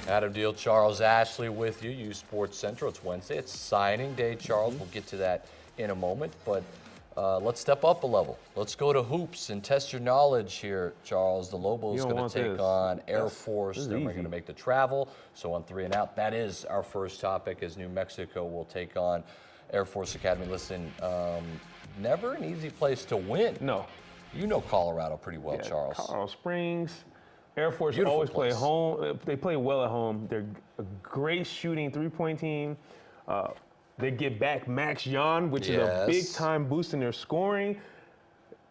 Adam Deal, Charles Ashley with you, uSports Central. It's Wednesday. It's signing day, Charles. We'll get to that in a moment, but let's step up a level. Let's go to hoops and test your knowledge here, Charles. The Lobos going to take on Air Force. They're going to make the travel. So on 3 and out, that is our first topic, as New Mexico will take on Air Force Academy. Listen, never an easy place to win. No. You know Colorado pretty well, Charles. Colorado Springs. Air Force Beautiful always place. play home. They play well at home. They're a great shooting three-point team. They get back Max Jan, which is a big-time boost in their scoring.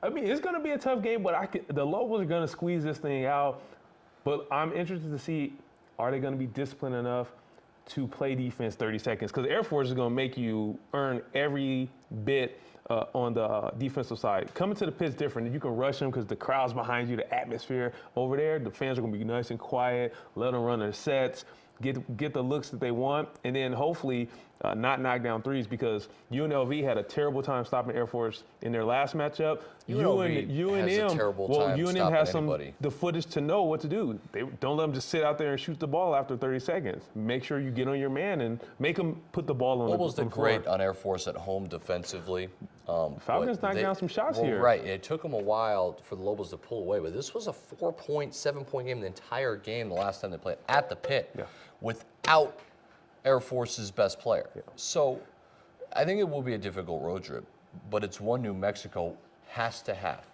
I mean, it's going to be a tough game, but the Lobos are going to squeeze this thing out. But I'm interested to see, are they going to be disciplined enough to play defense 30 seconds? Because Air Force is going to make you earn every bit on the defensive side. Coming to the pit's different. You can rush them because the crowd's behind you, the atmosphere over there. The fans are going to be nice and quiet, let them run their sets, get the looks that they want, and then hopefully not knock down threes, because UNLV had a terrible time stopping Air Force in their last matchup. UNM has the footage to know what to do. They don't let them just sit out there and shoot the ball after 30 seconds. Make sure you get on your man and make them put the ball on the floor. Lobos did great on Air Force at home defensively. Falcons knocked down some shots here. Right. It took them a while for the Lobos to pull away, but this was a 4-point, 7-point game the entire game the last time they played at the pit without Air Force's best player. So I think it will be a difficult road trip, but it's one New Mexico has to have.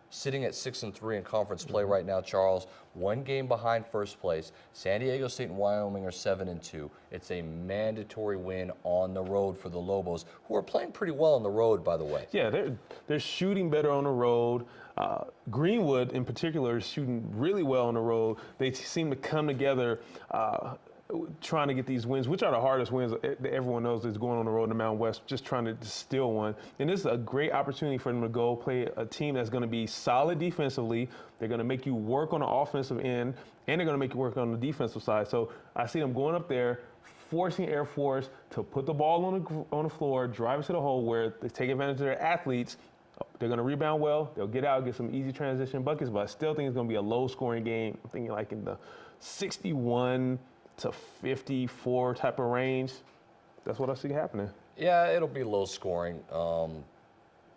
Sitting at 6-3 in conference play right now, Charles, 1 game behind first place. San Diego State and Wyoming are 7-2. It's a mandatory win on the road for the Lobos, who are playing pretty well on the road, by the way. Yeah, they're shooting better on the road. Greenwood, in particular, is shooting really well on the road. They seem to come together trying to get these wins, which are the hardest wins that everyone knows is going on the road in the Mountain West, just trying to steal one. And this is a great opportunity for them to go play a team that's going to be solid defensively. They're going to make you work on the offensive end, and they're going to make you work on the defensive side. So I see them going up there, forcing Air Force to put the ball on the floor, drive it to the hole where they take advantage of their athletes. They're going to rebound well. They'll get out, get some easy transition buckets, but I still think it's going to be a low-scoring game. I'm thinking like in the 61 to 54 type of range. That's what I see happening. Yeah, it'll be low scoring.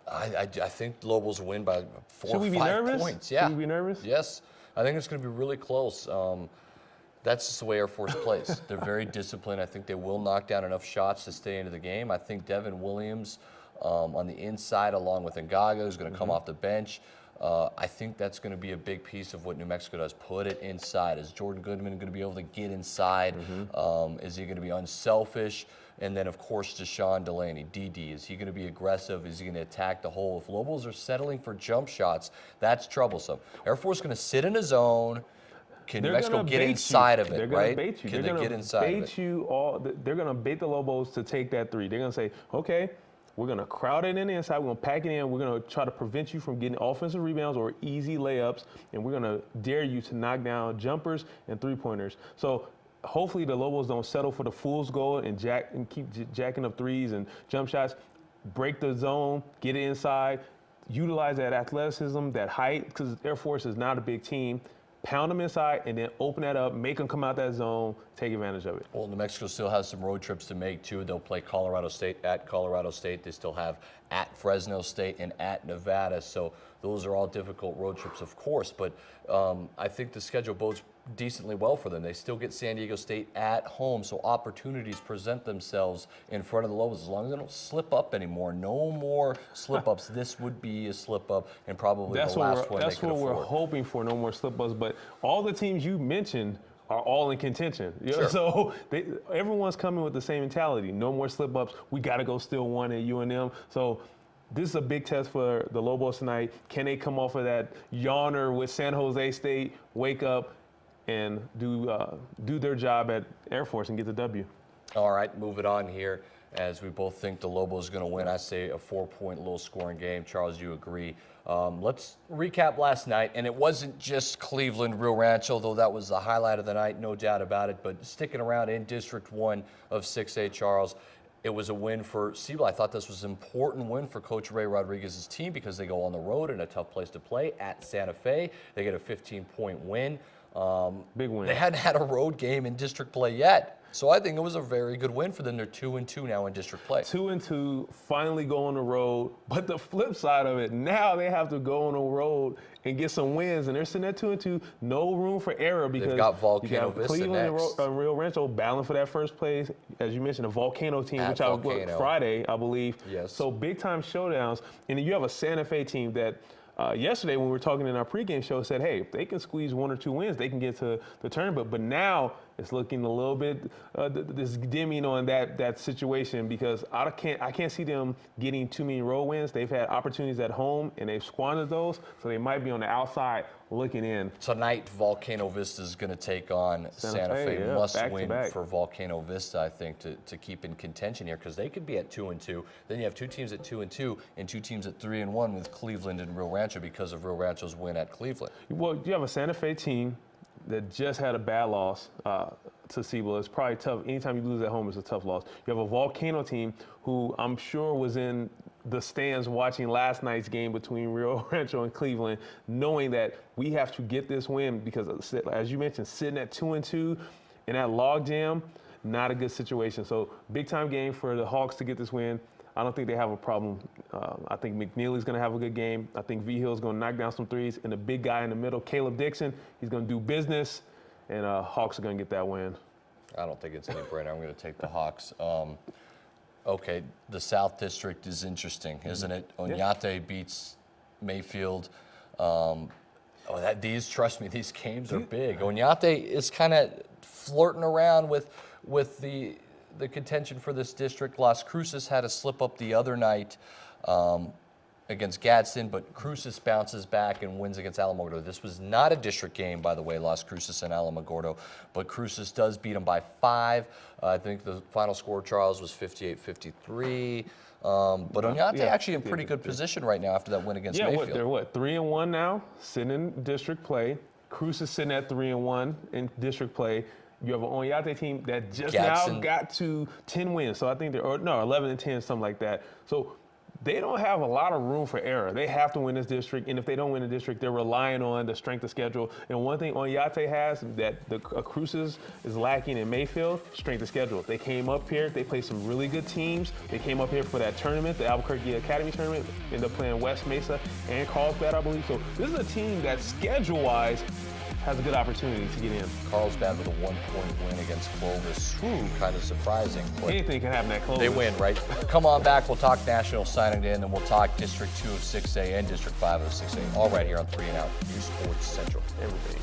I think the Lobos win by 4 or 5 points. Yeah. Should we be nervous? Yes. I think it's going to be really close. That's just the way Air Force plays. They're very disciplined. I think they will knock down enough shots to stay into the game. I think Devin Williams on the inside, along with Ngaga, who's going to come off the bench. I think that's going to be a big piece of what New Mexico does. Put it inside. Is Jordan Goodman going to be able to get inside? Is he going to be unselfish? And then, of course, Deshaun Delaney, DD. Is he going to be aggressive? Is he going to attack the hole? If Lobos are settling for jump shots, that's troublesome. Air Force is going to sit in a zone. Can New Mexico get inside of it, right? They're going to bait you. Can they get inside of it? They're going to bait the Lobos to take that three. They're going to say, okay, we're going to crowd it in the inside. We're going to pack it in. We're going to try to prevent you from getting offensive rebounds or easy layups, and we're going to dare you to knock down jumpers and three-pointers. So hopefully the Lobos don't settle for the fool's goal and keep jacking up threes and jump shots. Break the zone, get it inside, utilize that athleticism, that height, because Air Force is not a big team. Pound them inside, and then open that up, make them come out that zone, take advantage of it. Well, New Mexico still has some road trips to make, too. They'll play Colorado State at Colorado State. They still have at Fresno State and at Nevada. So those are all difficult road trips, of course. But I think the schedule bodes decently well for them. They still get San Diego State at home, so opportunities present themselves in front of the Lobos. As long as they don't slip up anymore, no more slip-ups. This would be a slip-up and probably the last one they could afford. That's what we're hoping for, no more slip-ups. But all the teams you mentioned are all in contention. Sure. So everyone's coming with the same mentality. No more slip-ups. We got to go steal one at UNM. So this is a big test for the Lobos tonight. Can they come off of that yawner with San Jose State, wake up, and do their job at Air Force and get the W? All right, move it on here. As we both think the Lobos are going to win, I say a 4-point low-scoring game. Charles, you agree. Let's recap last night, and it wasn't just Cleveland, Rio Rancho, though that was the highlight of the night, no doubt about it. But sticking around in District 1 of 6A, Charles, it was a win for Siebel. I thought this was an important win for Coach Ray Rodriguez's team because they go on the road in a tough place to play at Santa Fe. They get a 15-point win. Big win. They hadn't had a road game in district play yet. So I think it was a very good win for them. They're 2-2 now in district play. 2-2, finally go on the road. But the flip side of it, now they have to go on the road and get some wins. And they're sitting at 2-2, no room for error because they've got Volcano you got Vista Cleveland next. and Rio Rancho battling for that first place. As you mentioned, a Volcano team, which Volcano. Friday, I believe. Yes. So big time showdowns. And then you have a Santa Fe team that yesterday when we were talking in our pregame show said, hey, if they can squeeze 1 or 2 wins, they can get to the tournament. But now it's looking a little bit this dimming on that situation because I can't see them getting too many road wins. They've had opportunities at home and they've squandered those, so they might be on the outside looking in. Tonight, Volcano Vista is going to take on Santa Fe. yeah, Must back to win back. for Volcano Vista, I think, to keep in contention here because they could be at 2-2. Then you have 2 teams at 2-2 and 2 teams at 3-1 with Cleveland and Rio Rancho because of Rio Rancho's win at Cleveland. Well, you have a Santa Fe team that just had a bad loss to Cibola. It's probably tough. Anytime you lose at home, it's a tough loss. You have a Volcano team who I'm sure was in the stands watching last night's game between Rio Rancho and Cleveland, knowing that we have to get this win because, as you mentioned, sitting at 2-2 in that log jam, not a good situation. So big time game for the Hawks to get this win. I don't think they have a problem. I think McNeely's going to have a good game. I think V-Hill's going to knock down some threes. And the big guy in the middle, Caleb Dixon, he's going to do business. And Hawks are going to get that win. I don't think it's any brainer. I'm going to take the Hawks. Okay, the South District is interesting, isn't it? Oñate beats Mayfield. Trust me, these games are big. Oñate is kind of flirting around with the contention for this district. Las Cruces had a slip up the other night against Gadsden, but Cruces bounces back and wins against Alamogordo. This was not a district game, by the way, Las Cruces and Alamogordo, but Cruces does beat them by 5. I think the final score, Charles, was 58-53. But Oñate actually in pretty good position right now after that win against Mayfield. They're 3-1 now, sitting in district play. Cruces sitting at 3-1 in district play. You have an Oñate team that just now got to 10 wins. So I think 11-10, something like that. So they don't have a lot of room for error. They have to win this district, and if they don't win the district, they're relying on the strength of schedule. And one thing Oñate has that the Cruces is lacking in Mayfield, strength of schedule. They came up here, they played some really good teams. They came up here for that tournament, the Albuquerque Academy tournament, ended up playing West Mesa and Carlsbad, I believe. So this is a team that schedule-wise has a good opportunity to get in. Carlsbad with a 1-point win against Clovis. Kind of surprising. Anything can happen at Clovis. They win, right? Come on back. We'll talk National Signing Day, and then we'll talk District 2 of 6A and District 5 of 6A. All right here on 3 and Out, uSports Central. Everything.